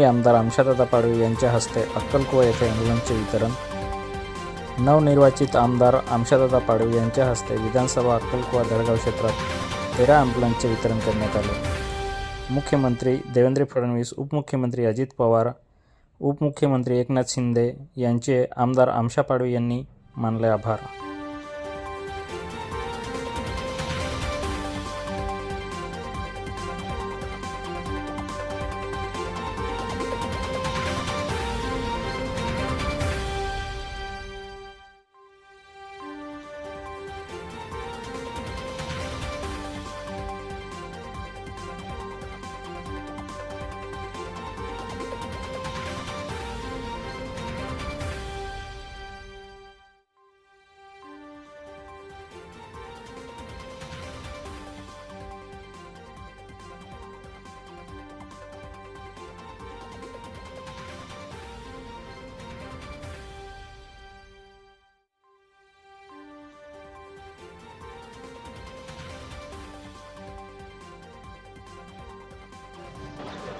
माननीय आमदार आमशादादा पाडवी यांच्या हस्ते अक्कलकुवा येथे ॲम्ब्युलन्सचे वितरण। नवनिर्वाचित आमदार आमशादादा पाडवी यांच्या हस्ते विधानसभा अक्कलकुवा दळगाव क्षेत्रात 13 ॲम्ब्युलन्सचे वितरण करण्यात आले। मुख्यमंत्री देवेंद्र फडणवीस, उपमुख्यमंत्री अजित पवार, उपमुख्यमंत्री एकनाथ शिंदे यांचे आमदार आमशा पाडवी यांनी मानले आभार।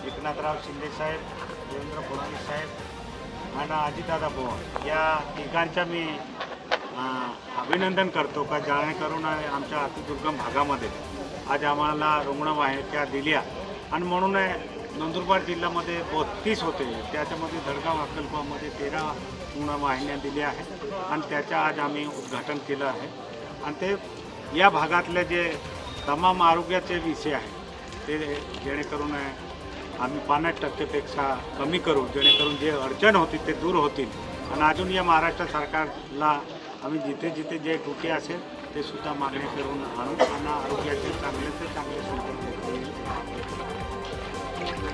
एकनाथराव शिंदे साहेब, देवेंद्र फडणवीस साहेब आणि अजितदादा पवार या तिघांच्या मी अभिनंदन करतो का जेणेकरून आमच्या अतिदुर्गम भागामध्ये आज आम्हाला रुग्णवाहिका दिल्या आणि म्हणून नंदुरबार जिल्ह्यामध्ये 32 होते, त्याच्यामध्ये दळगाव अक्कलकुवामध्ये 13 रुग्णवाहिन्या दिल्या आहेत आणि त्याच्या आज आम्ही उद्घाटन केलं आहे। आणि ते या भागातले जे तमाम आरोग्याचे विषय आहेत ते जेणेकरून आम्ही 50% कमी करू, जेणेकरून जे अडचण होती ते दूर होतील। आणि अजून या महाराष्ट्र सरकारला आम्ही जिथे जिथे जे त्रुटी असेल ते सुद्धा मागणी करून आणू आणि आरोग्याचे चांगले